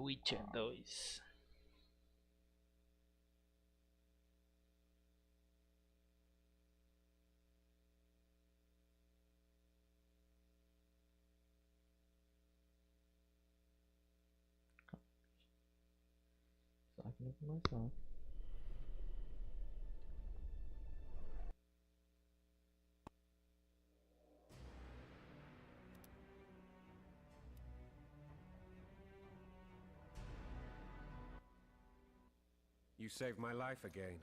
Witcher 2. Só que não começou. You saved my life again.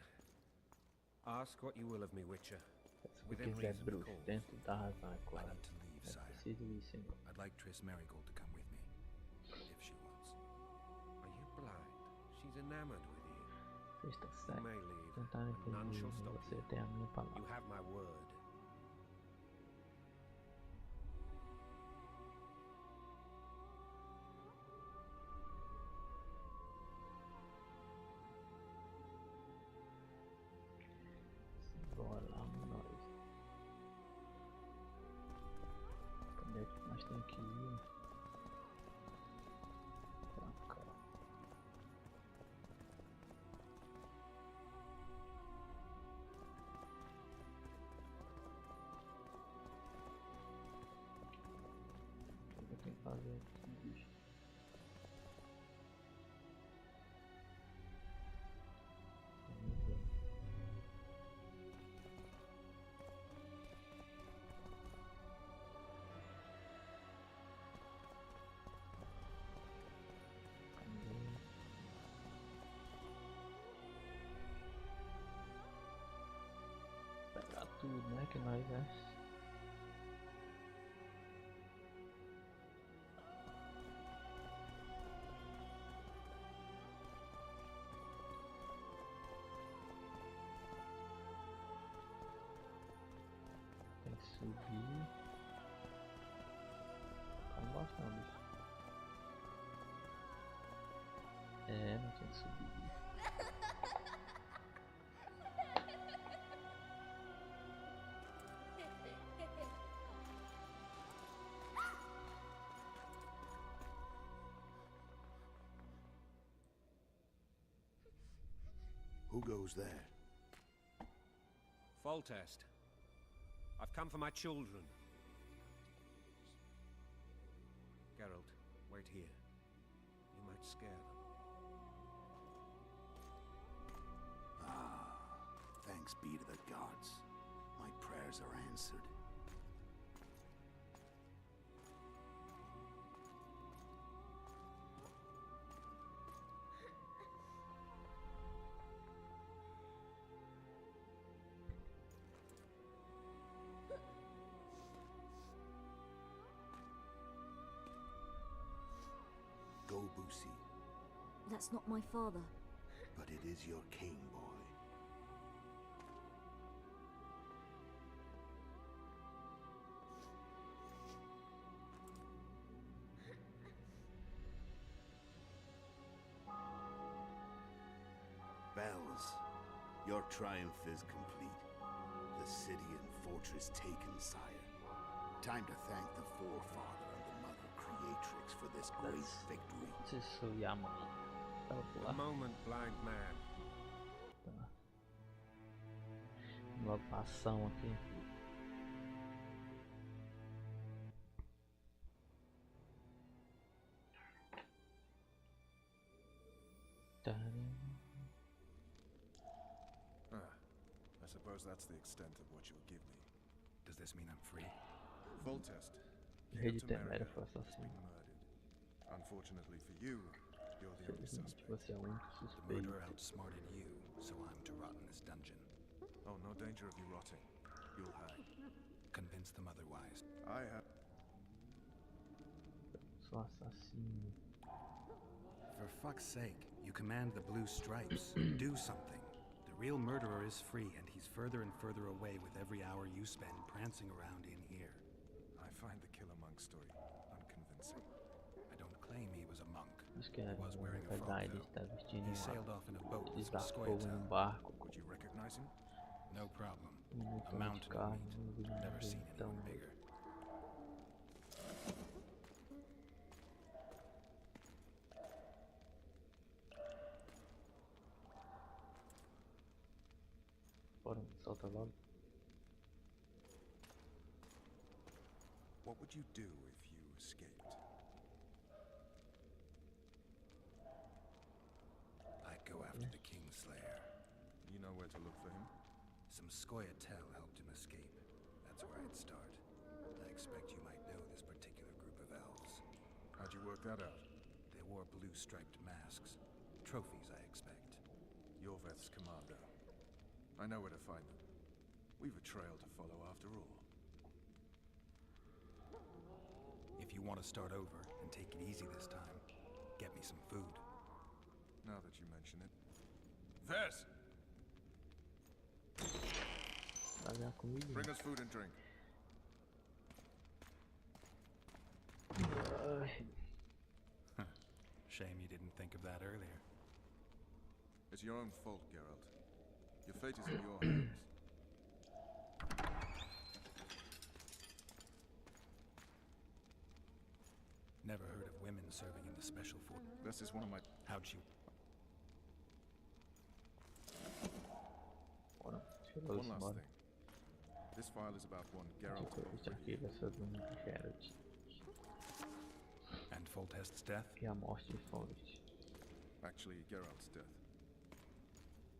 Ask what you will of me, Witcher. Se Within quiser, reason, bruxo, call. dentro da razão, é I claro. need to leave, É sire. preciso ir, senhor. I'd like Triss Merigold to come with me, if she wants. Are you blind? She's enamored with you. Você está You certo. may leave, Tentar and none entender, shall stop você you. tem a minha You palavra. have my word. Bora lá, nós. Onde é que nós temos que ir? Pra cá. O que eu tenho que fazer aqui, bicho? Vamos ver. Cadê? Pegar tudo, né? Que nós é. Tem que subir. Tá embaixando isso. É, não tem que subir. Who goes there? Foltest. I've come for my children. Geralt, wait here. You might scare them. Ah, thanks be to the gods. My prayers are answered. Go, Boosie, That's not my father. but it is your king, boy. Bells, your triumph is complete. The city and fortress taken, sire. Time to thank the forefather and the mother creatrix for this great victory. Tsushiyama. Tá A lá. moment, blind man. Tá. Uma passão aqui. I suppose that's the extent of what you'll give me. Does this mean I'm free? Foltest, Rei de Hilton Teméria Merida foi has been assassino. murdered. Unfortunately for you, you're the only Felizmente suspect. você é o único The suspeito. murderer outsmarted you, so I'm to rot in this dungeon. Oh, no danger of you rotting. You'll hang. Convince them otherwise. I have... Sou assassino. For fuck's sake, you command the blue stripes. Do something. The real murderer is free, and he's further and further away with every hour you spend prancing around in here. I find the Killer Monk story unconvincing. I don't claim he was a monk. Acho que He é was wearing a verdade, frog ele veil. está vestindo He sailed off in a boat ele with some dá fogo squares num out. barco com Would you recognize him? No problem. um A montão de mountain of carne. meat. Never seen Então, anyone bigger. logo. What would you do if you escaped? I'd go after the Kingslayer. You know where to look for him? Some Scoia'tael helped him escape. That's where I'd start. I expect you might know this particular group of elves. How'd you work that out? They wore blue striped masks. Trophies, I expect. Yorveth's commander. I know where to find them. We've a trail to follow after all. If you want to start over and take it easy this time, get me some food. Now that you mention it. Vess! Trazer a comida. Bring us food and drink. Ai, Shame you didn't think of that earlier. It's your own fault, Geralt. Your fate is in your hands. Never heard of women serving in the special force. This is one of my... How'd you... bora. Tirou One isso, last bora. thing. This file is about one Geralt Tipo, isso of aqui Rivia. vai ser do Geralt. And Foltest's death? E a morte de Forrest. Actually, Geralt's death.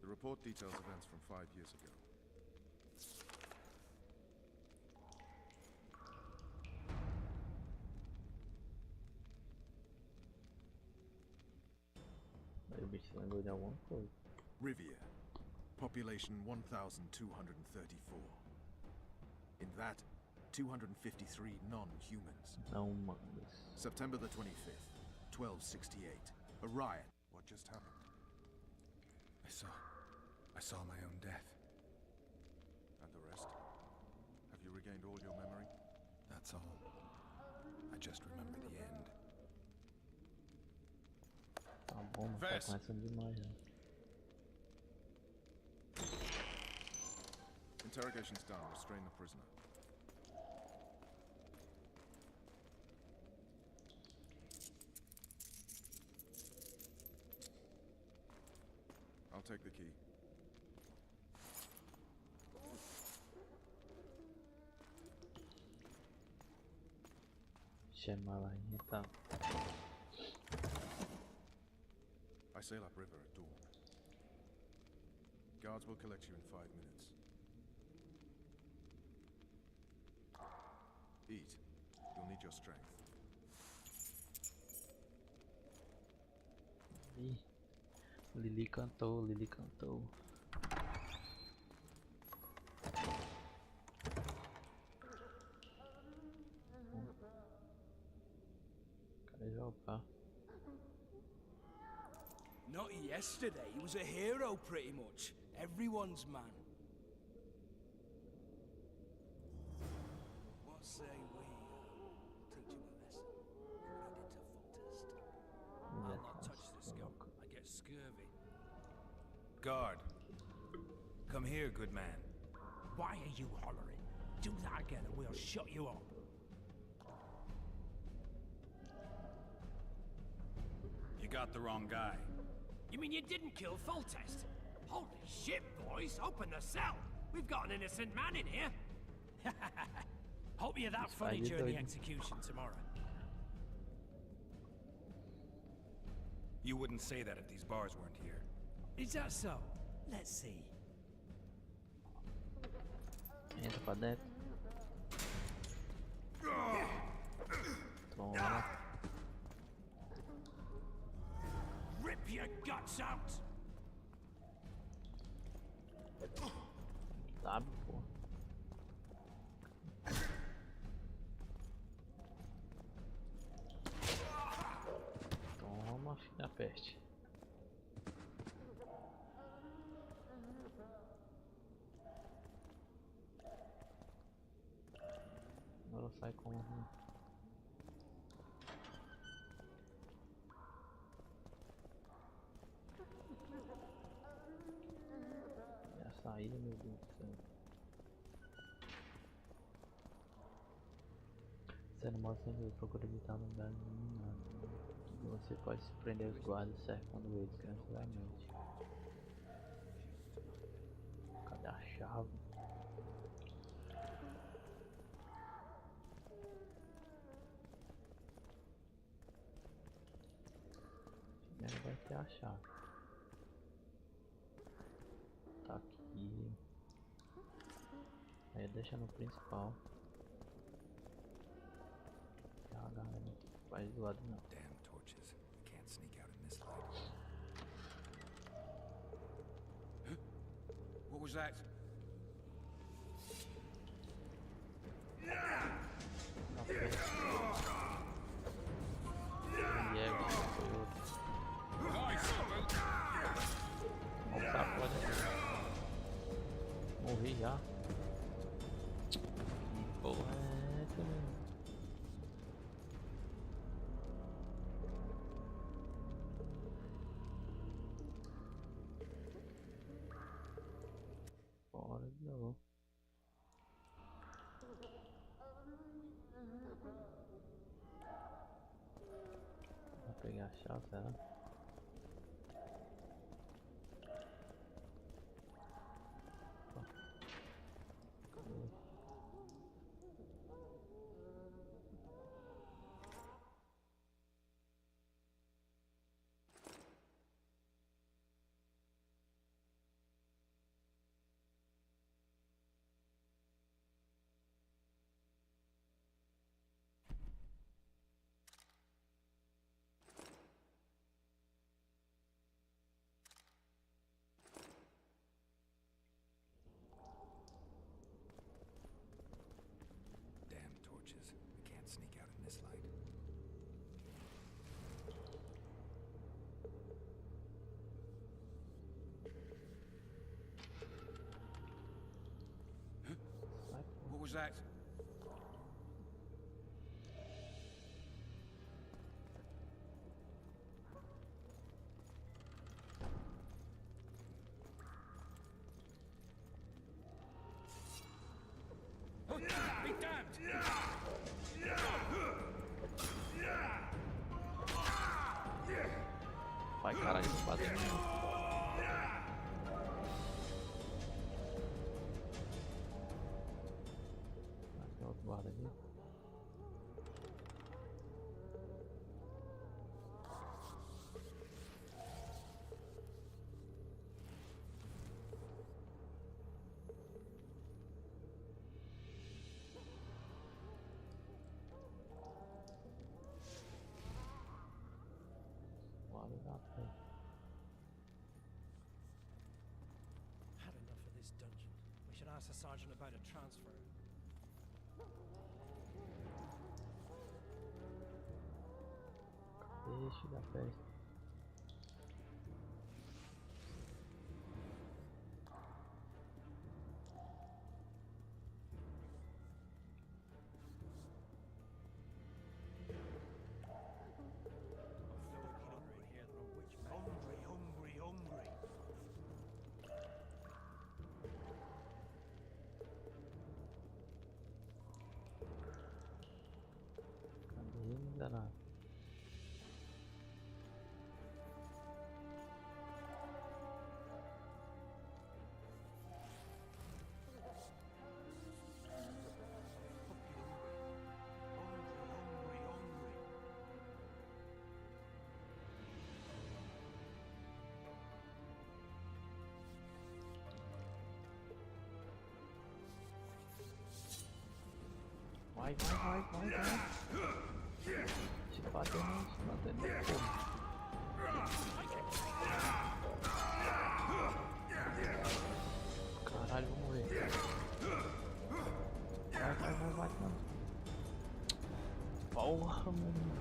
The report details events from 5 years ago. Aí o bicho lembrou de alguma coisa. Rivia. Population 1,234. In that, 253 non-humans. Não humanos. September the 25th, 1268. A riot. What just happened? I saw my own death. And the rest? Have you regained all your memory? That's all. I just remember the end. Tá bom, mas tá Vess. começando demais já. Interrogation's done. Restrain the prisoner. I'll take the key. Chama lá e tá. I sail upriver at dawn. Guards will collect you in 5 minutes. Eat. You'll need your strength. Ih, Lili cantou, Lili cantou. Cadê Jopá? Not yesterday, he was a hero pretty much. Everyone's man. What say we teach him a lesson? Headed to Foltest. I'll not touch this gun. I get scurvy. Guard! Come here, good man. Why are you hollering? Do that again and we'll shut you up. You got the wrong guy. You mean you didn't kill Foltest? Holy shit, boys! Open the cell! We've got an innocent man in here! Hope you're that funny Aí, during the doido. execution tomorrow. You wouldn't say that if these bars weren't here. Is that so? Let's see. Entra pra dentro. Toma. Rip your guts out! Sabe, pô. Toma, filho da peste. Agora sai como assim. E a saída, meu Deus do céu. Sendo modo sempre procura evitar lugares iluminados. Você pode surpreender os guardas cercando eles tranquilamente. Cadê a chave? que é achar. Tá aqui. Aí deixa no principal. A galera não vai zoado não. Damn torches. I can't sneak out in this light. What was that? Na frente. E é, foi outro. Olha o saco, olha. Morri já. Que porra é essa, mano? Bora de novo. Vou pegar a chave, será? Cadê? Damn torches. I can't sneak out in this light. Sai, What was that? Be damned! vai caralho, não bate em mim. Ah, tem outro guarda ali. Guarda da frente. Had enough of this dungeon. We should ask the sergeant about a transfer. Deixa da festa. Hungry, hungry, hungry. Cadê, danado? Hungry, hungry. Vai. Se bater não, porra. Caralho, vou morrer. Vai, mano. Porra, mano.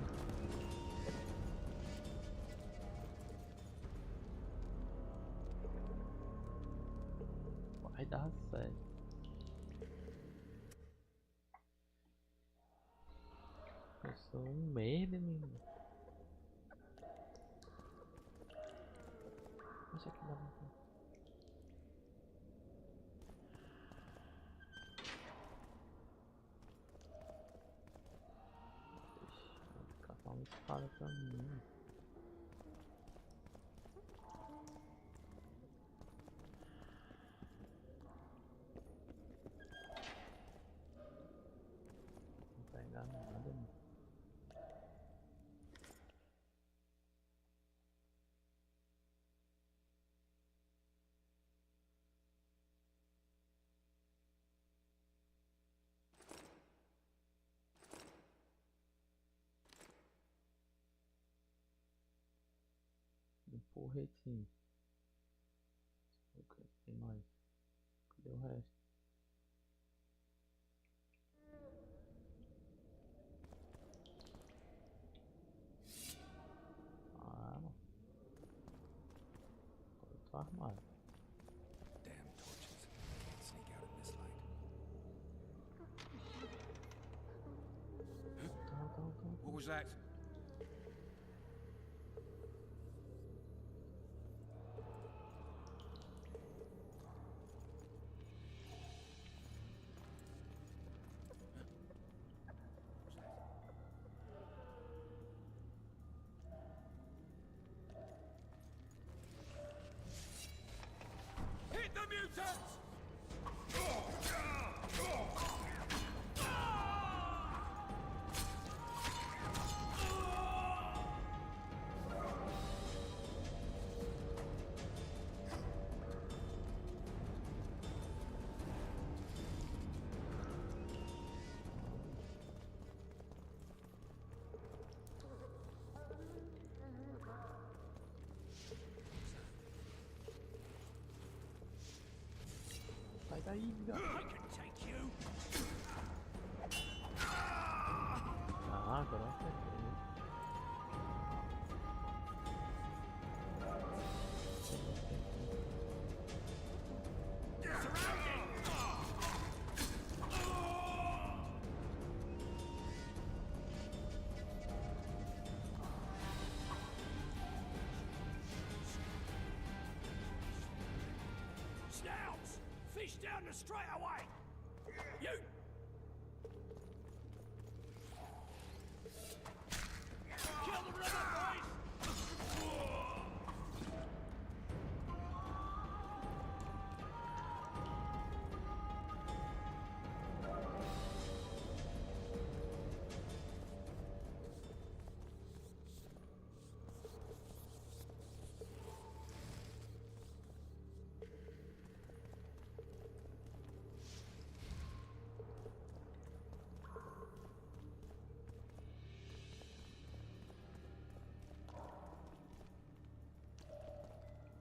Vai dar certo. Eu sou um merda, menino. Isso aqui dá pra... Deixa eu catar uma espada pra mim. Não pegar nada, mano. porretinho. Ok, tem mais. Cadê o resto? Ah, não. Agora eu tô armado. Damn torches. Can't sneak out in this light. What was that? Hit the mutants! Sai daí, liga. I can take you! Ah, agora eu acertei. Snouts! Fish down the straightaway! You! Kill the river, boys!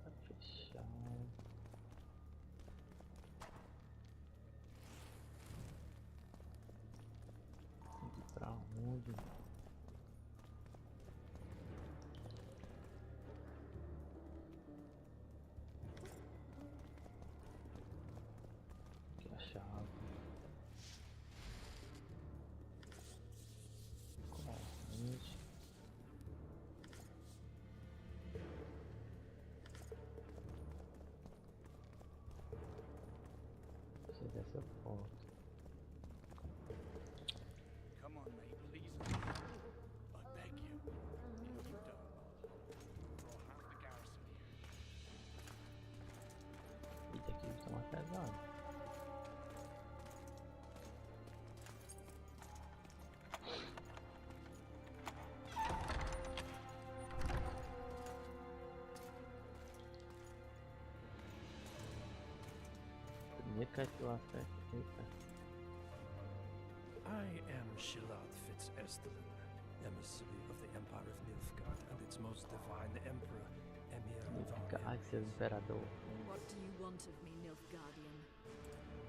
Tá fechado. Tem que ir pra onde? Aqui a chave. Corrente. Precisa dessa foto. Come on, mate, please. I beg you. If you don't, I'll have the garrison here. Eita, aqui está mais pesado. Primeiro que eu acerto. Eita. I am Shilad Fitz-Estelin, emissary of the Empire of Nilfgaard and its most divine Emperor, Emir Ai, seu Vargas. imperador. What do you want of me, Nilfgaardian?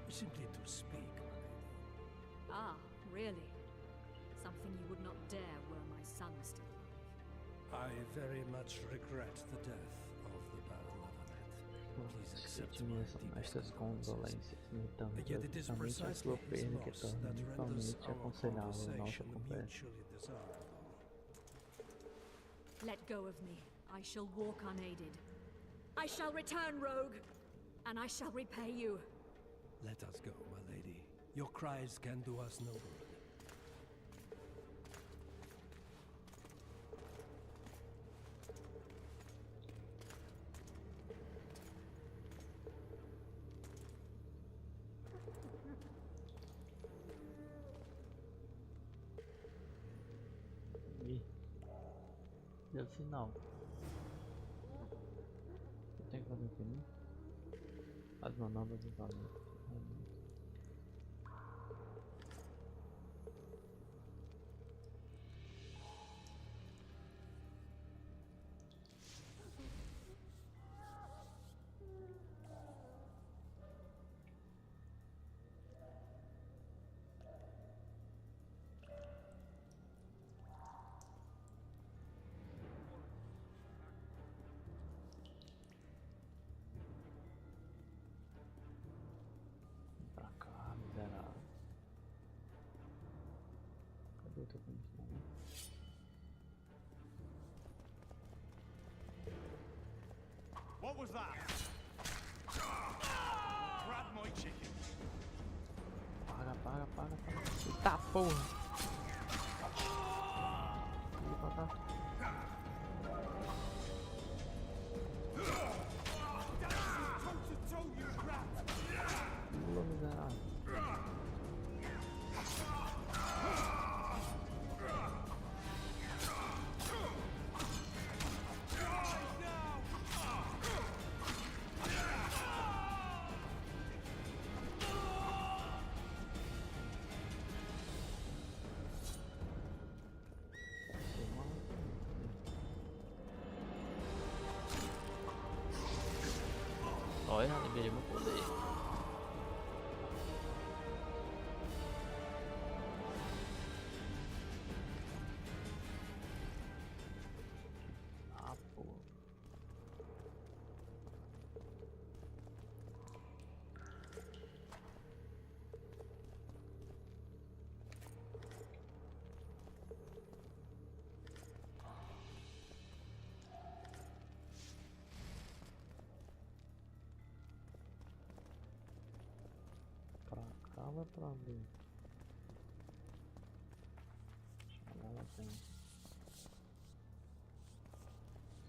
Simply to speak, my lady. Ah, really? Something you would not dare were my son still alive. I very much regret the death of the Baron Lavanet. Please accept my Essas deepest condolências, And yet it is justamente a precisely sua his perda que loss torna that renders totalmente our aconselhável nossa conversation conversa. mutually desirable. Let go of me. I shall walk unaided. I shall return, rogue, and I shall repay you. Let us go, my lady. Your cries can do us no good. Ih, deu sinal. Eu tenho que fazer o que, né? As manobras do valor. What was that? Grab my chicken. Para. Eita porra! Ih, pra cá. Pula, miserável. Olha, liberei meu poder. Ah, porra. Pra cá vai pra ver. Ela tem.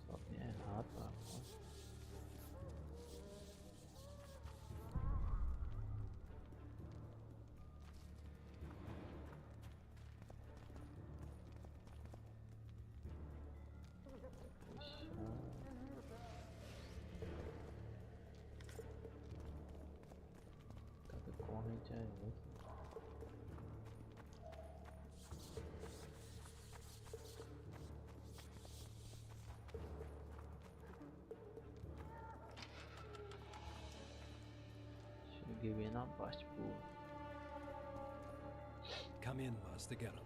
Só tem errado pra cá. Cada corrente é essa? Cheguei bem na parte boa. Come in, Master Geralt.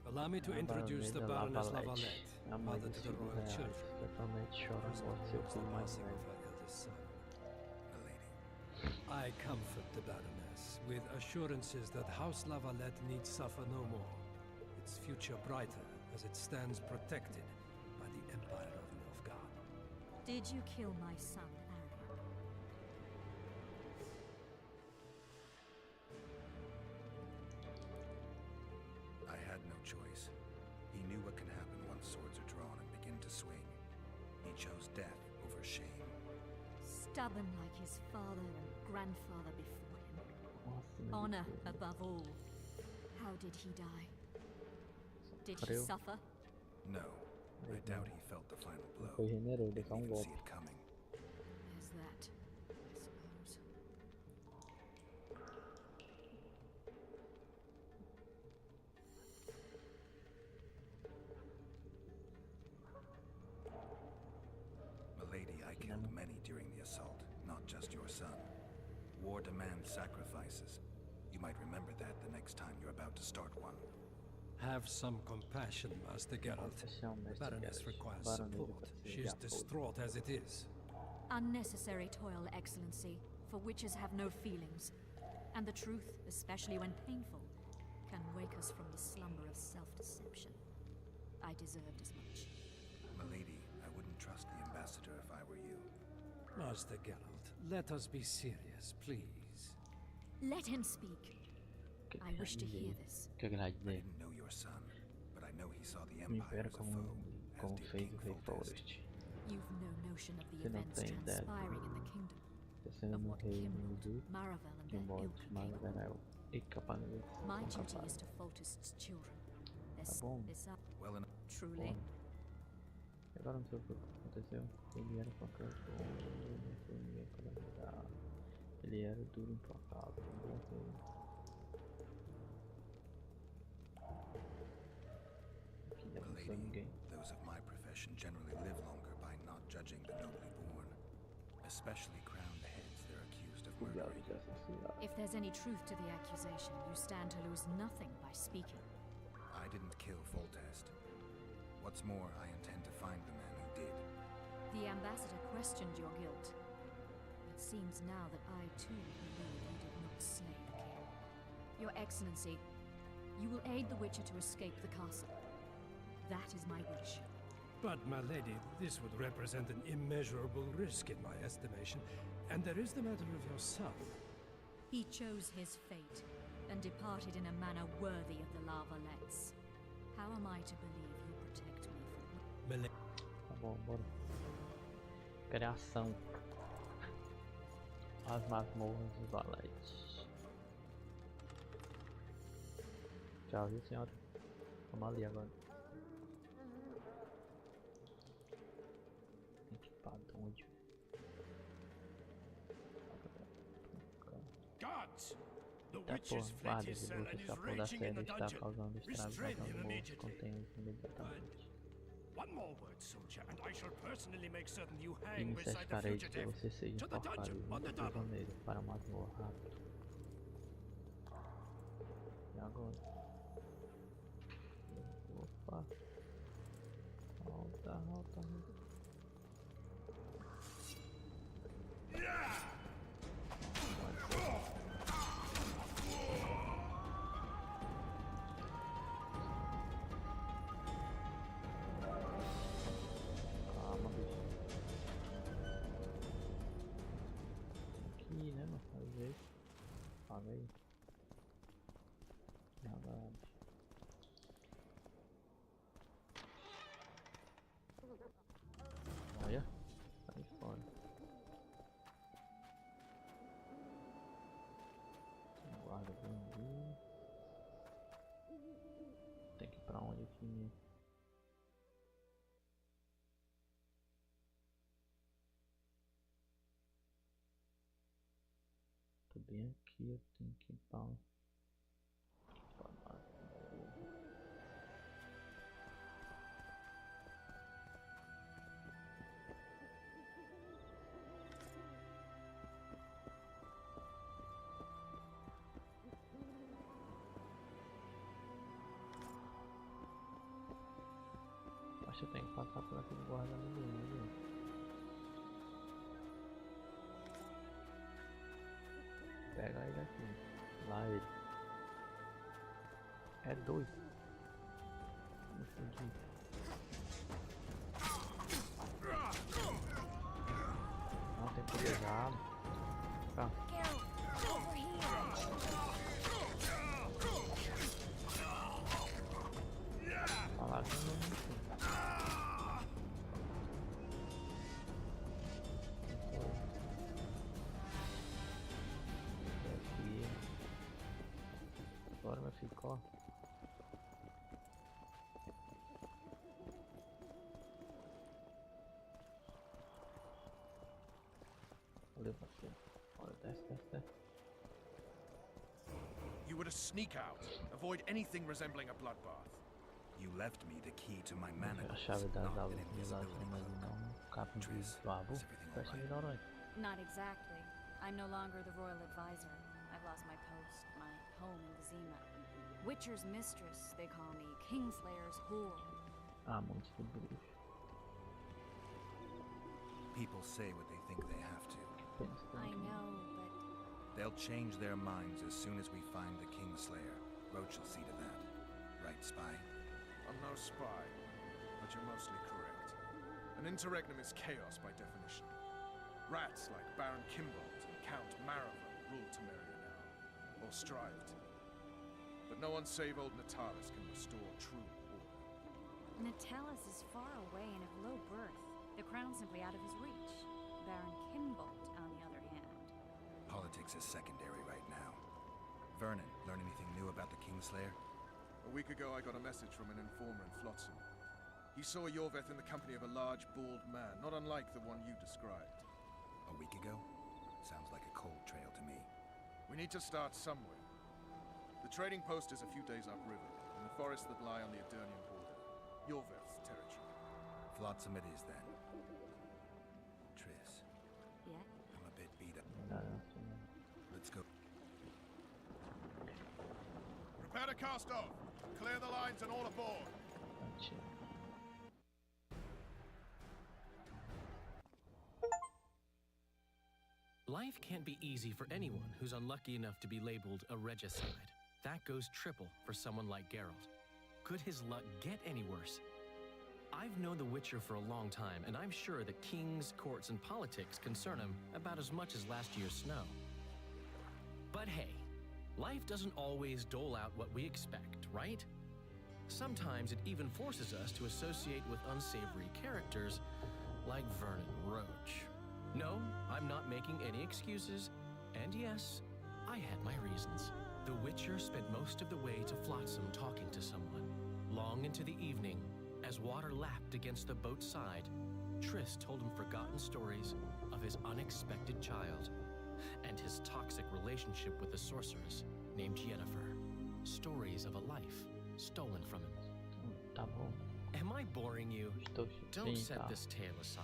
Allow me to A introduce the Baronesa Baroness Lavalette, Lavalette, a mãe mother dos to the filhos royal reais, children. que atualmente chora a morte de seu filho mais Passing velho. of her eldest son. Milady. I comfort the Baroness with assurances that House Lavalette need suffer no more. Its future brighter as it stands protected by the Empire of Nilfgaard. Did you kill my son, Ariel? I had no choice. He knew what can happen once swords are drawn and begin to swing. He chose death over shame. Stubborn like his father and grandfather before him. Nossa, meu Honor Deus. above all. How did he die? Did he Sofreu. suffer? No, I doubt he felt the final blow. Foi generoso, Didn't só even golpe. see it coming. There's that, I suppose. Milady, I killed many during the assault, not just your son. War demands sacrifices. You might remember that the next time you're about to start one. Have some compassion, Master Geralt. Compaixão, mestre Baroness Geralt. requires Baronesa support. precisa She de is apoio. distraught as it is. Unnecessary toil, Excellency, for witches have no feelings. And the truth, especially when painful, can wake us from the slumber of self-deception. I deserved as much. Milady, I wouldn't trust the ambassador if I were you. Master Geralt, let us be serious, please. Let him speak. Que I wish to hear dizer? this. Que eu quero I dizer? didn't know your son, but I know he saw the O Empire Império as a como, foe, como as did fez King o Rei Foltest. Forrest. You've no notion of the Você não events tem ideia transpiring in the kingdom. Acontecendo Of no what Reino Kimrod, do Maravel and their Kimbold, ilk are Maravel e Capanema My são duty is capazes. to Foltest's children. Tá bom. This up. Well enough. Truly? Bom. Agora não sei o que aconteceu. Ele era implacável, não foi ninguém para ajudar. Ele era duro, implacável. Bom filme. Aqui não sou Milady, ninguém. those of my profession generally live longer by not judging the nobly born, especially crowned heads they're accused of Cuidado murdering. de assassinar. If there's any truth to the accusation, you stand to lose nothing by speaking. I didn't kill Foltest. What's more, I intend to find the man who did. The ambassador questioned your guilt. It seems now that I too believe you did not slay the king. Your Excellency, you will aid the Witcher to escape the castle. That is my wish. But, my lady, this would represent an immeasurable risk in my estimation. And there is the matter of your son. He chose his fate and departed in a manner worthy of the Lavalettes. How am I to believe you protect me from... Tá bom, bora. Criação. As masmorras dos Valetes. Já viu, senhora? Vamos ali agora. Equipado onde? Guards! The Tá, pô, witch's fleet guarda is de still luta and is escapou da raging in série the e está dungeon. causando estragos nas Restrain him masmorras. immediately. Contém-os imediatamente. One more word, soldier, and I shall personally make certain you hang E beside the necessitarei que fugitive. você seja To the enforcado dungeon, on the junto double. prisioneiro para a masmorra rápido. E agora? Opa! Alta, alta, alta. Calma, bicho. Aqui, né, mas fazer. Paga aí. Verdade. Olha, sai fora. Guarda bem ali. Tem que ir pra onde aqui mesmo? Tô bem aqui, eu tenho que ir pra onde? Pra masmorra. Acho que eu tenho que passar por aquele guarda ali mesmo, viu? Pega ele aqui. Lá ele. É dois. Me fudi. Não tem que pegar. Tá. Falar que eu não. Aqui. Agora vai ficar. Valeu, parceiro. Olha, desce, desce, desce. You were to sneak out. Avoid anything resembling a bloodbath. You left me the key to my mana A chave das not aulas an de milagre, invisibility mas cloak. não capa de Triss, babo. is everything Fecha alright? ignorante. Not exactly. I'm no longer the royal advisor. I've lost my post, my home in Vizima. Witcher's mistress, they call me. Kingslayer's whore. Ah, monte de bruxo. People say what they think they have to. Pensa I também. know, but They'll change their minds as soon as we find the Kingslayer. Roach will see to that. Right, Spy? I'm no spy, but you're mostly correct. An interregnum is chaos by definition. Rats like Baron Kimbold and Count Maravel rule Temeria now, or strive to. But no one save old Natalis can restore true order. Natalis is far away and of low birth. The crown's simply out of his reach. Baron Kimbold, on the other hand. Politics is secondary right now. Vernon, learn anything new about the Kingslayer? A week ago, I got a message from an informer in Flotsam. He saw Yorveth in the company of a large, bald man, not unlike the one you described. A week ago? Sounds like a cold trail to me. We need to start somewhere. The trading post is a few days upriver, in the forests that lie on the Edirnian border. Yorveth's territory. Flotsam it is then. Triss, Yeah? I'm a bit beat up. Nossa, mano. Let's go. Prepare to cast off. Clear the lines and all aboard. Bate. Life can't be easy for anyone who's unlucky enough to be labeled a regicide. That goes triple for someone like Geralt. Could his luck get any worse? I've known The Witcher for a long time, and I'm sure that kings, courts, and politics concern him about as much as last year's snow. But hey, life doesn't always dole out what we expect, right? Sometimes it even forces us to associate with unsavory characters like Vernon Roach. No, I'm not making any excuses, and yes, I had my reasons. The Witcher spent most of the way to Flotsam talking to someone. Long into the evening, as water lapped against the boat's side, Triss told him forgotten stories of his unexpected child and his toxic relationship with a sorceress named Yennefer. Stories of a life stolen from him. Tá bom. Am I boring you? Don't set this tale aside.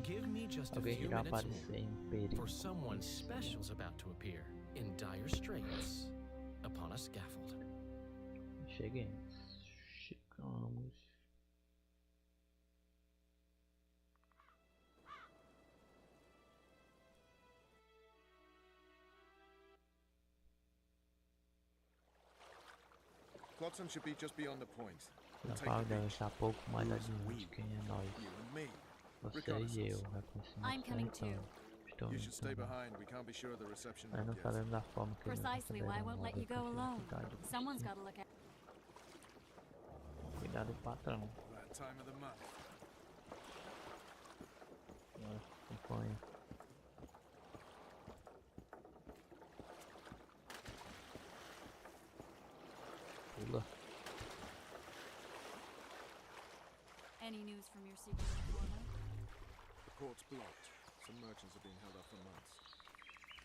Give me just a Alguém few irá minutes aparecer more, em perigo. for someone special's about to appear in dire straits upon a scaffold. Chegamos. Chegamos. Flotsam should be just beyond the point. We'll take Naval the deve beach. estar pouco mais adiante. Quem é nós? You and me. Você e eu. I'm coming too. Estou You indo should stay também. behind. We can't be sure of the reception Mas não yet. sabemos da forma que eles Precisely why I won't let you go receberão alone. a cidade. Someone's got to look at. Cuidado, patrão. That time of the month. Acompanha. Pula. Any news from your secret informant? The port's blocked. Some merchants are being held up for months.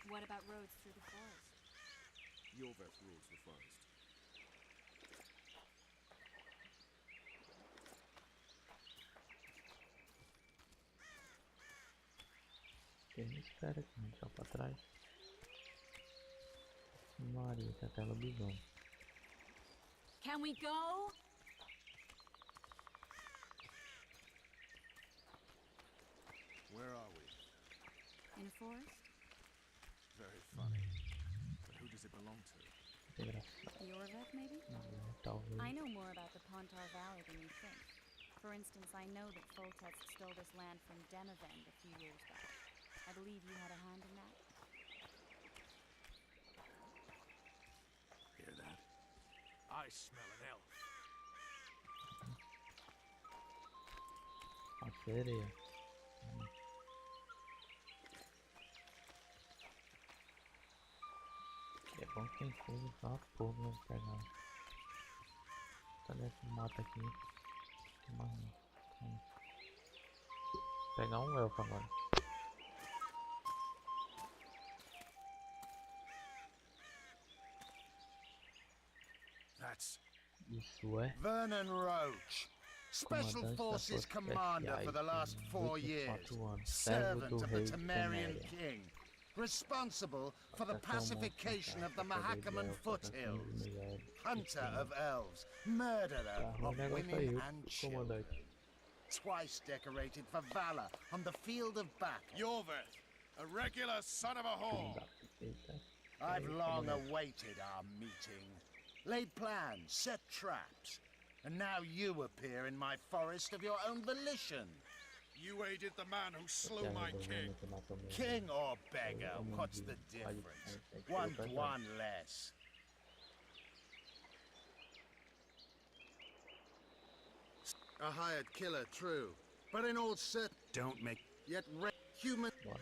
What about roads through the forest? Yorveth rules the forest. Quem me espera aqui, não só pra trás. Maria, tá até lobisomem. Can we go? Where are we? In a forest? Very funny. But who does it belong to? Que engraçado. Yorveth, maybe? Talvez. I know more about the Pontar Valley than you think. For instance, I know that Foltest stole this land from Demavend a few years back. I believe you had a hand in that. Hear that? I smell an elf. A sereia. É bom que tem coisa pra porra pra pegar. Cadê esse mato aqui? Tem mais não. Pegar um elfo agora. That's Isso é. Vernon Roach, Special Comandante da Forces Força Commander for the last 4 years, 24 anos, servo servant do of the rei Temerian Temeria. King, responsible for the Até tomou pacification of the contato, Mahakaman perdeu, foothills, mulheres, hunter of elves, murderer Tá ruim o of negócio women aí, and o children, comandante. twice decorated for valor on the field of battle. Yorveth, a regular son of a whore. Eita. I've Aí, long comandante. awaited our meeting, laid plans, set traps, and now you appear in my forest of your own volition. You aided the man who slew Esse my aí, king. que matou meu King or beggar, Eu não what's vi. the Aí, difference? aí, One eu to one less. A hired killer, true. But in all certain, Don't make... yet human. Bora.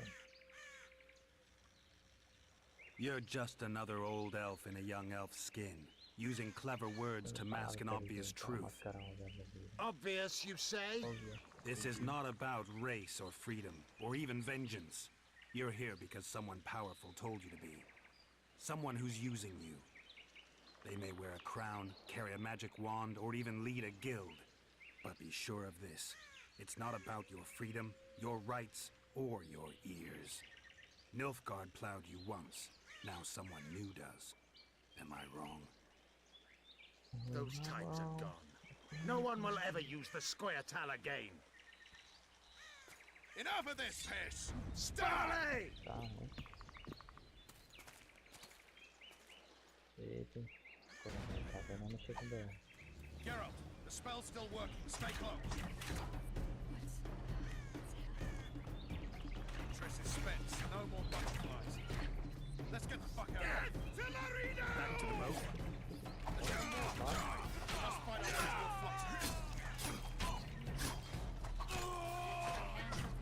You're just another old elf in a young elf's skin, using clever words to mask an obvious truth. Obvious, you say? This is not about race or freedom, or even vengeance. You're here because someone powerful told you to be. Someone who's using you. They may wear a crown, carry a magic wand, or even lead a guild. But be sure of this. It's not about your freedom, your rights, or your ears. Nilfgaard plowed you once. Now someone new does. Am I wrong? Those times are gone. No one will ever use the Squirtal again. Enough of this piss! Starley! Tá, né? Eita. Coronel tá vendo mexer com BR. Geralt, the The spell's still working. Stay close. Triss is spent. No more butterflies. Let's get the fuck out of here. Back to the boat. Let's get more. Must fight our way to your fluxes.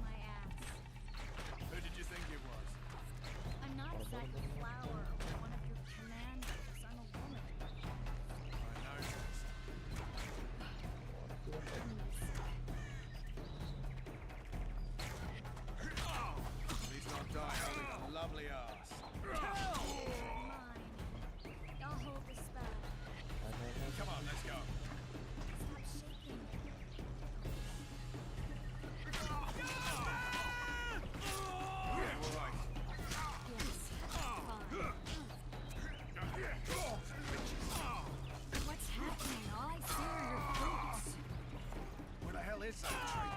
My ass. Who did you think it was? I'm not exactly Flower or one of your commanders. I'm a woman. I know, Triss. Please not die holding a lovely ass. Mine. I'll hold the spell. Come on, let's go. Stop shaking. Yeah, we're right. Yes. Fine. What's happening? All I see are your boots. Where the hell is that tree?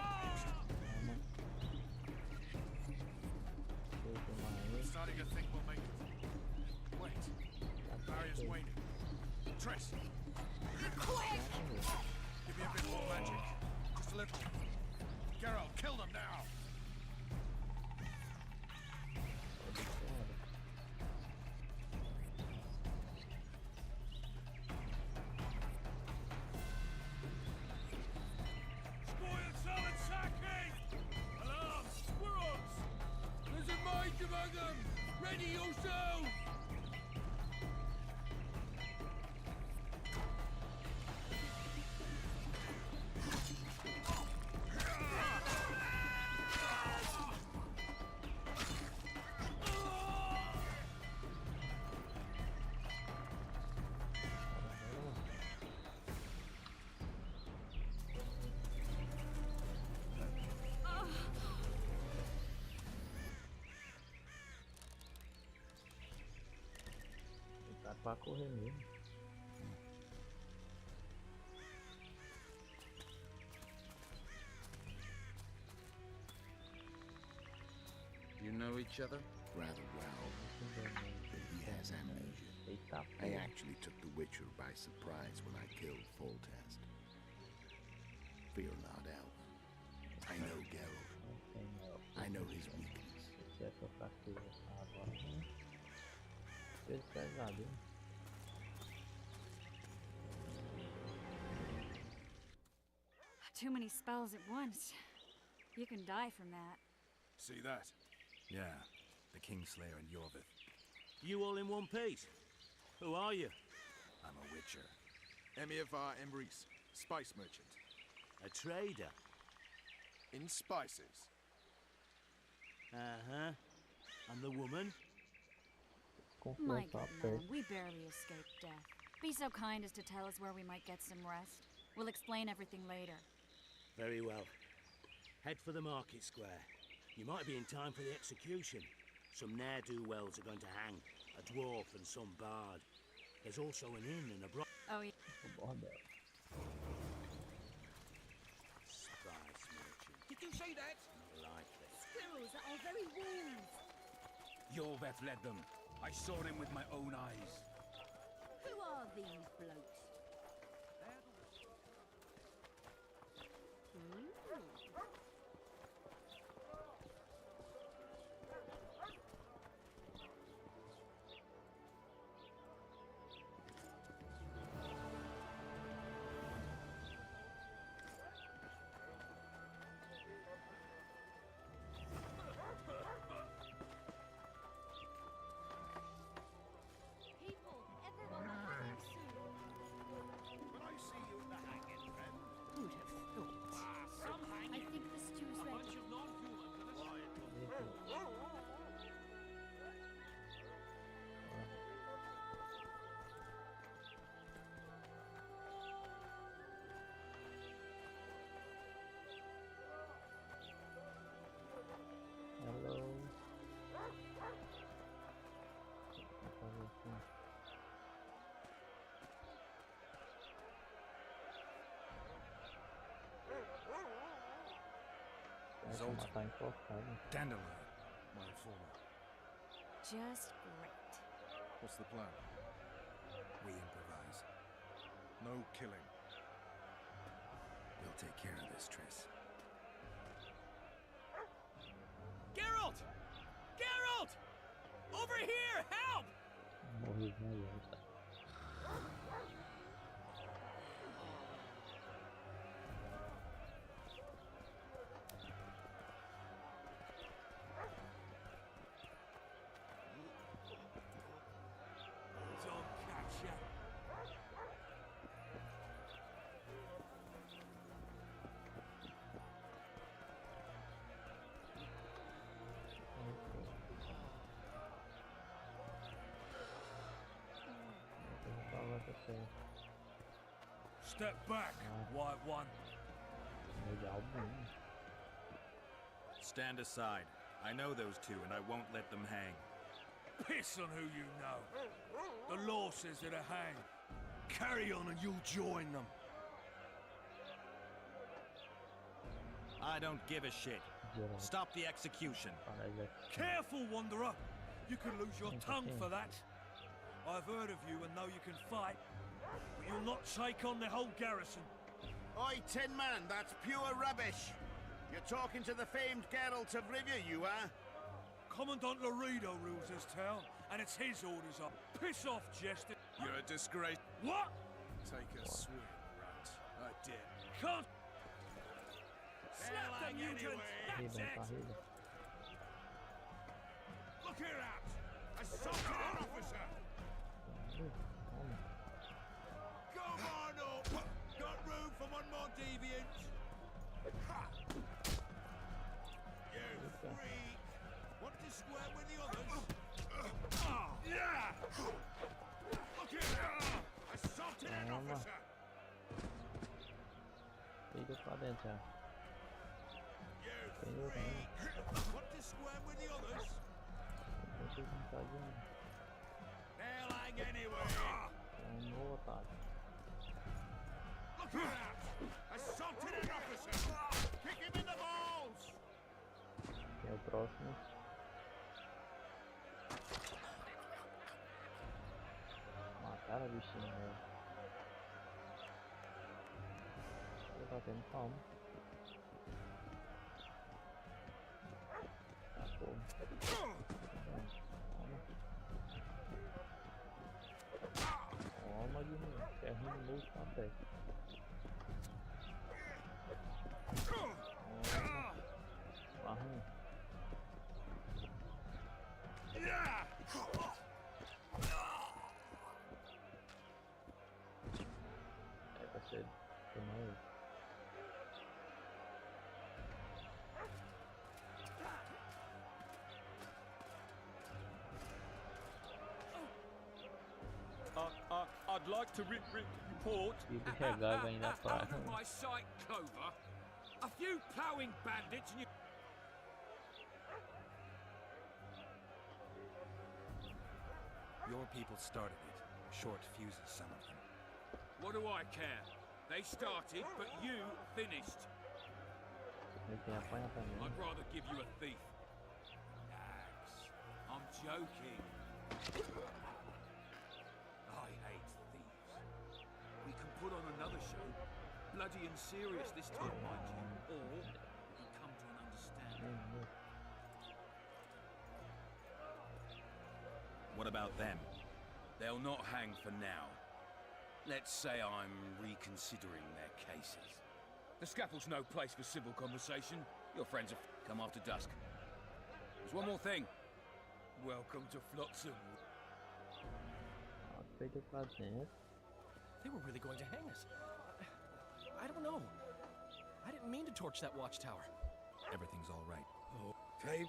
I'm starting to think we'll make it. Wait. Barrier's waning. Triss! Quick! Give me a bit more magic. Just a little. Geralt, kill them now! Spoil solid sacking! Alarm! Squirrels! There's a mage among them! Ready yourself! Dá pra correr mesmo. You know each other? Rather well. He has amnesia. I actually took the Witcher by surprise when I killed Foltest. Fear not, Elf. I know Geralt. I know his weakness. Esse é pra fraqueza agora, né? Peso pesado, hein? Too many spells at once. You can die from that. See that? Yeah, the Kingslayer and Yorvith. You all in one piece? Who are you? I'm a Witcher. Emiavar Emrys, spice merchant. A trader? In spices. Uh-huh. And the woman? My good man, we barely escaped death. Be so kind as to tell us where we might get some rest. We'll explain everything later. Very well. Head for the market square. You might be in time for the execution. Some ne'er-do-wells are going to hang. A dwarf and some bard. There's also an inn and a Oh, yeah. Spice merchant. Did you say that? Not likely. Squirrels are our very wolves. Yorveth led them. I saw him with my own eyes. Who are these blokes? People, everyone having soup. When I see you at the hanging, friend. Who'd have thought? I think the stew's ready. Hello. Zoltan. Matar enforcado. Dandelion. My informer. Just great. What's the plan? We improvise. No killing. take care of this, Triss. Geralt! Geralt! Over here! Help! Morri na luta. Don't catch ya. Step back, White One. Stand aside. I know those two, and I won't let them hang. Piss on who you know. The law says they're to hang. Carry on and you'll join them. I don't give a shit. Stop the execution. Careful, Wanderer. You could lose your tongue for that. I've heard of you and know you can fight, but you'll not take on the whole garrison. Oi, Tin Man, that's pure rubbish. You're talking to the famed Geralt of Rivia, you are? Commandant Laredo rules this town, and it's his orders up. Piss off, Jester. You're a disgrace. What? Take a swing, rat. I did. Can't. Slap the mutant. That's it. Look here out. Assaulted an officer. Come on up. Got room for one more deviant. Ha. You freak. Want to square with the others? Yeah. Look here. Assaulted an officer. Liga pra dentro já. You freak. Want to square with the others? They'll hang anyway. Otário. Look out! Assaulted an officer! Kick him in the balls! Quem é o próximo? Mataram a bichinha, velho. Ele tá tendo calma. Ah, porra. Toma de novo, ferro no bolso na testa. Arranha. É pra ser tomado. I'd like to report. Out of my sight, Clover. A few ploughing bandits and you. Your people started it. Short fuses, some of them. What do I care? They started, but you finished. I'd rather give you a thief. Nags. I'm joking. I hate thieves. We can put on another show. Bloody and serious this time, mind you. Or we can come to an understanding. What about them? They'll not hang for now. Let's say I'm reconsidering their cases. The scaffold's no place for civil conversation. Your friends have come after dusk. There's one more thing. Welcome to Flotsam. They were really going to hang us. I don't know. I didn't mean to torch that watchtower. Everything's all right. Okay.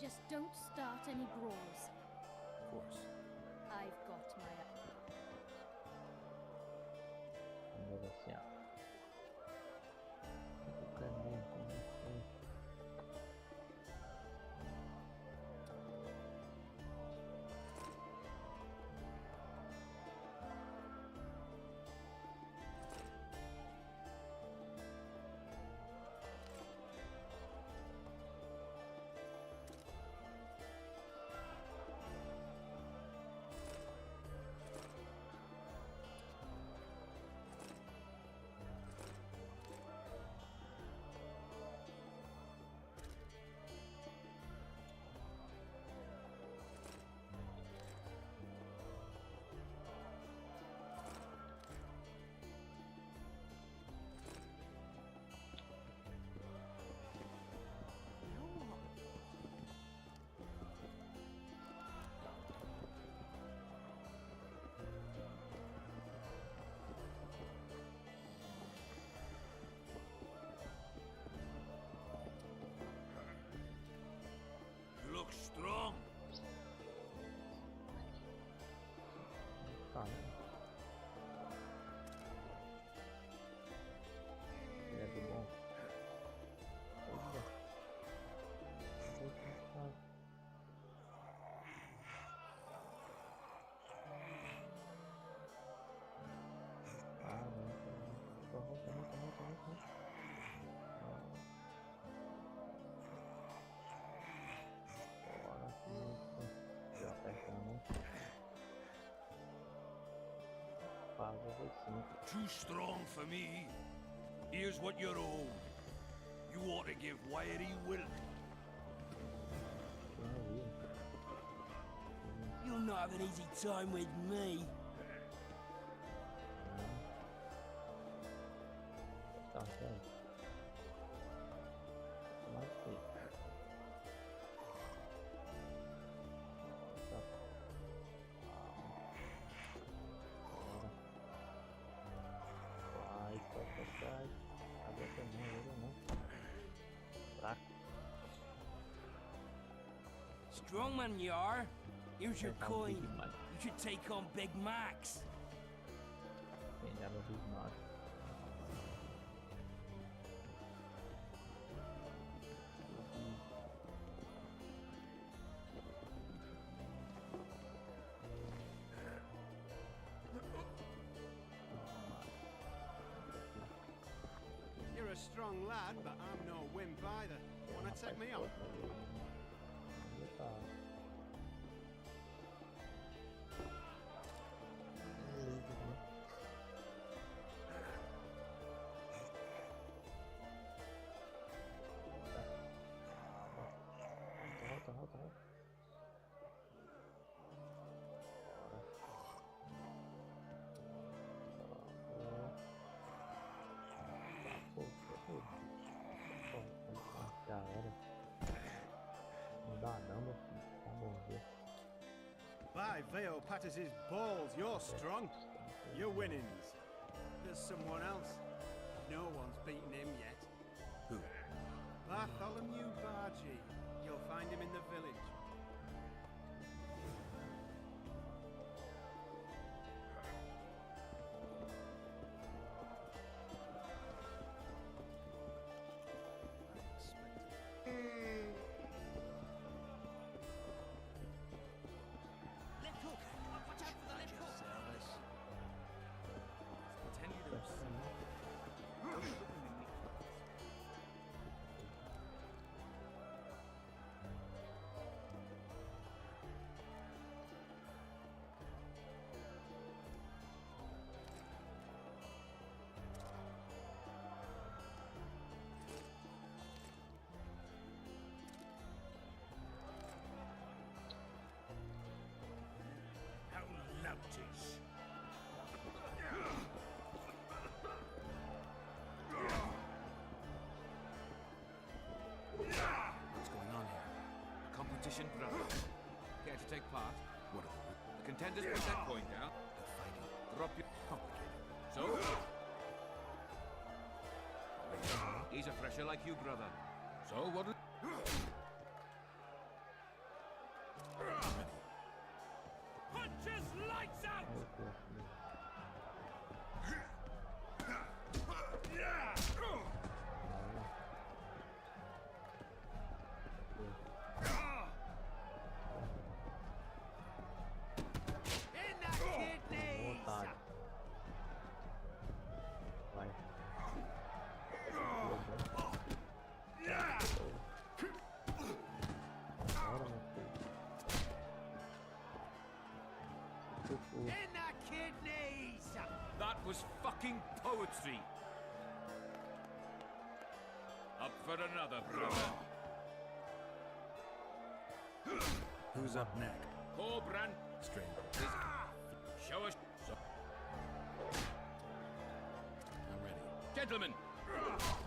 Just don't start any brawls. Of course. I've got my... level 5. Too strong for me. Here's what you're owed. You ought to give wiry Wilk. You'll not have an easy time with me. Tá certo. Mas sim. Vai pra trás. Abre a mão, ele não. Fraco. Strong man you are. Here's your coin. You should take on Big Max. Pegar o Big Max. You're a strong lad, but I'm no wimp either. Wanna take me on? Volta. Já era. Não dá não, meu filho. Tá bom, viu? By Veo patters his balls, you're strong. You're winnings. There's someone else. No one's beaten him yet. Who? Bartholomew Bargy. You'll find him in the village. What's going on here? A competition, brother. Care to take part? What are the contenders put that coin down? They're fighting. Drop your complicated. So? He's a fresher like you, brother. So what? Punches lights out! That was fucking poetry. Up for another, brother. Who's up next? Cobran. Stranger. Show us. I'm ready. Gentlemen.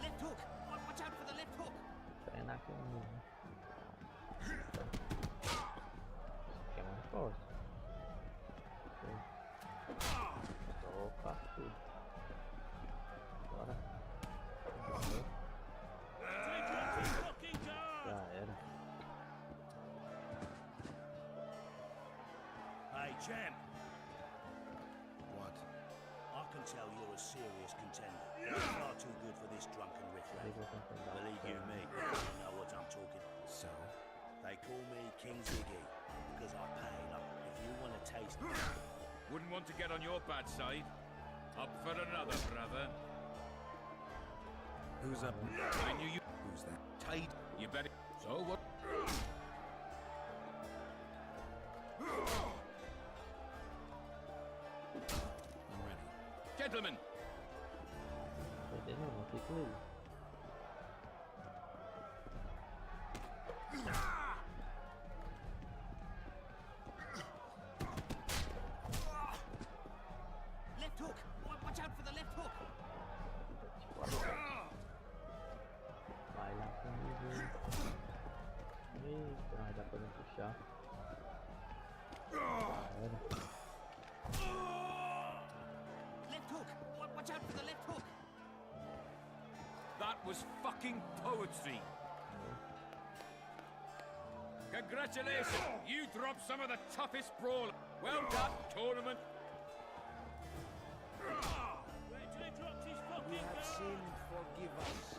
Left hook. Watch out for the left hook. Treinar aqui mesmo. Que é mais forte. Opa, tudo. Bora. Já era. Hey, champ. What? I can tell you're a serious contender. You're far too good for this drunken riffraff. Believe you me, I know what I'm talking. So? They call me King Ziggy because I pay up. If you want to taste it. Wouldn't want to get on your bad side. Up for another, brother. Who's up? I knew you. Who's that? Tight. You better. So what? I'm ready. gentlemen. Entendeu? Não fica aí. Left hook! Watch out for the left hook! Vai lá comigo. Eita, vai dar pra não puxar. Left hook! Watch out for the left hook! That was fucking poetry. Congratulations! You dropped some of the toughest brawl. Well done, tournament. We have sinned, forgive us.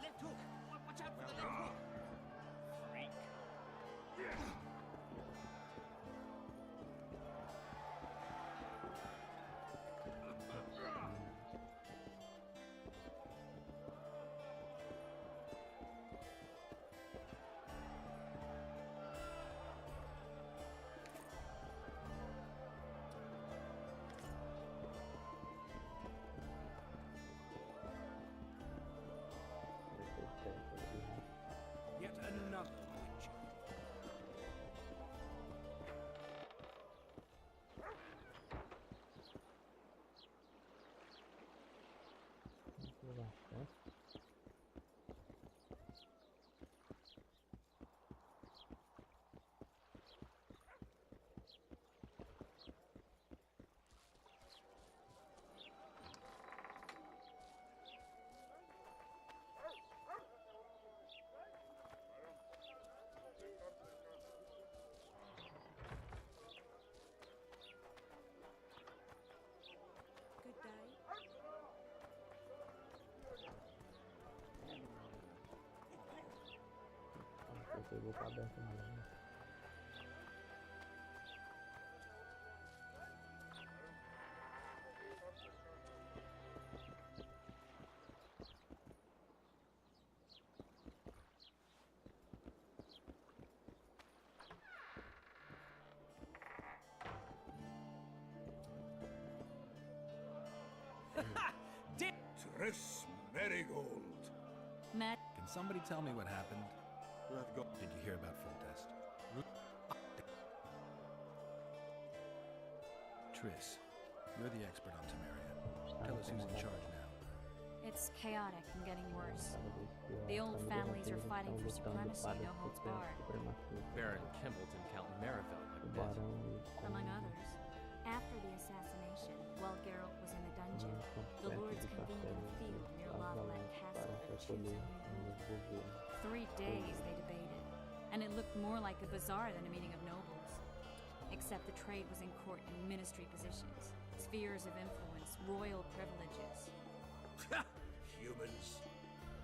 Left hook! Watch out for the left hook! Freak. Yet another witch. Good day. Pegou pra aberto mesmo. Triss Merigold. Matt. Can somebody tell me what happened? Did you hear about Foltest? Triss, you're the expert on Temeria. Tell us who's in charge now. It's chaotic and getting worse. The old families are fighting for supremacy, no holds barred. Baron Kimbleton, Count Merivale, I bet. Among others. After the assassination, while Geralt was in the dungeon, the lords convened in the field near Lavalette Castle at Chisholm. 3 days they debated, and it looked more like a bazaar than a meeting of nobles. Except the trade was in court and ministry positions, spheres of influence, royal privileges. Humans.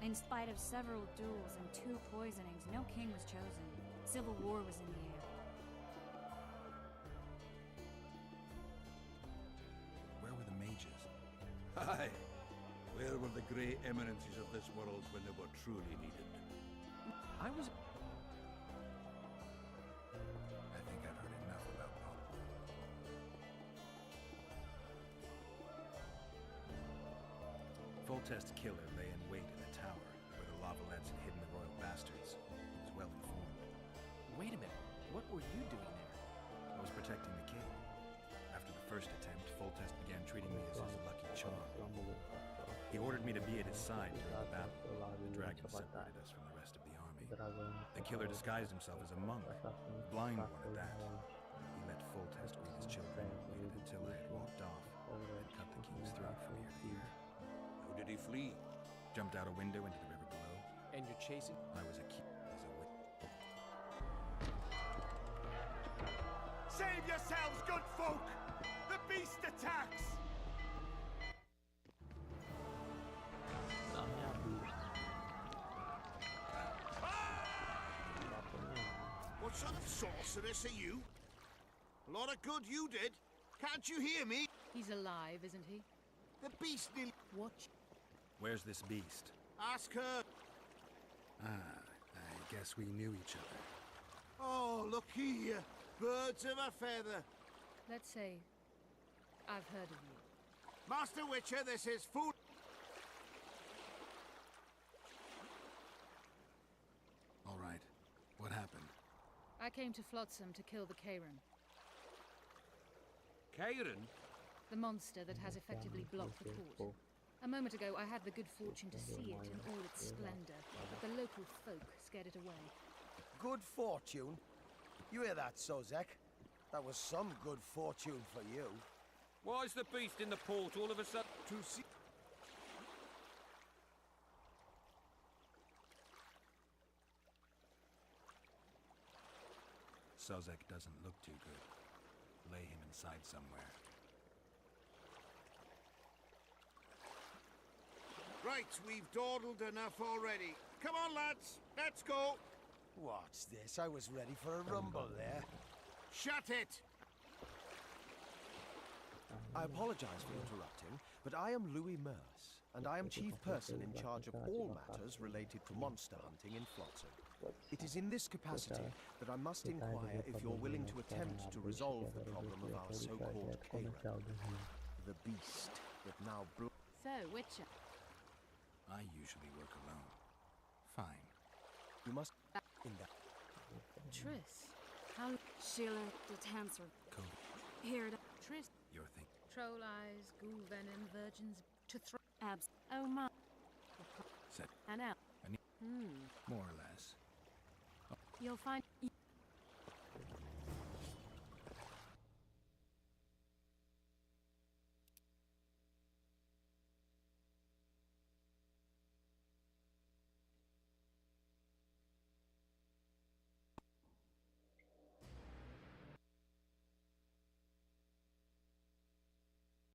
In spite of several duels and 2 poisonings, no king was chosen. Civil war was in the air. Where were the mages? Aye. Where were the grey eminences of this world when they were truly needed? I was... I think I've heard enough about Paul. Foltest Killer lay in wait in the tower, where the Lavalettes had hidden the royal bastards. He was well informed. Wait a minute. What were you doing there? I was protecting the king. After the first attempt, Foltest began treating me as his lucky charm. He ordered me to be at his side during the battle. The dragon separated us from the rest of the army. The killer disguised himself as a monk, a blind one at that. He let Foltest greet his children, waited until I had walked off, and cut the king's throat from ear to ear. How did he flee? Jumped out a window into the river below. And you're chasing? I was a key as a witch. Save yourselves, good folk! The beast attacks! What sort of sorceress are you? A lot of good you did. Can't you hear me? He's alive, isn't he? The beast nearly... Watch. Where's this beast? Ask her. Ah, I guess we knew each other. Oh, look here. Birds of a feather. Let's say I've heard of you. Master Witcher, this is food. All right. What happened? I came to Flotsam to kill the Kayran. Kayran? The monster that has effectively blocked the port. A moment ago, I had the good fortune to see it in all its splendor, but the local folk scared it away. Good fortune? You hear that, Sozek? That was some good fortune for you. Why is the beast in the port all of a sudden? To see... Sozek doesn't look too good. Lay him inside somewhere. Right, we've dawdled enough already. Come on, lads. Let's go. What's this? I was ready for a rumble there. Shut it! I apologize for interrupting, but I am Louis Merce, and I am chief person in charge of all matters related to monster hunting in Flotsam. It is in this capacity that I must inquire if you're willing to attempt to resolve the problem of our so-called Kayran, the beast that now So, Witcher. I usually work alone. Fine. You must... in that... Triss. How... Sheila de Tanser. Cody. Here it... Triss. Your thing. Troll eyes, ghoul venom, virgins to throw... Abs. Oh my... Set. And out. More or less. You'll find...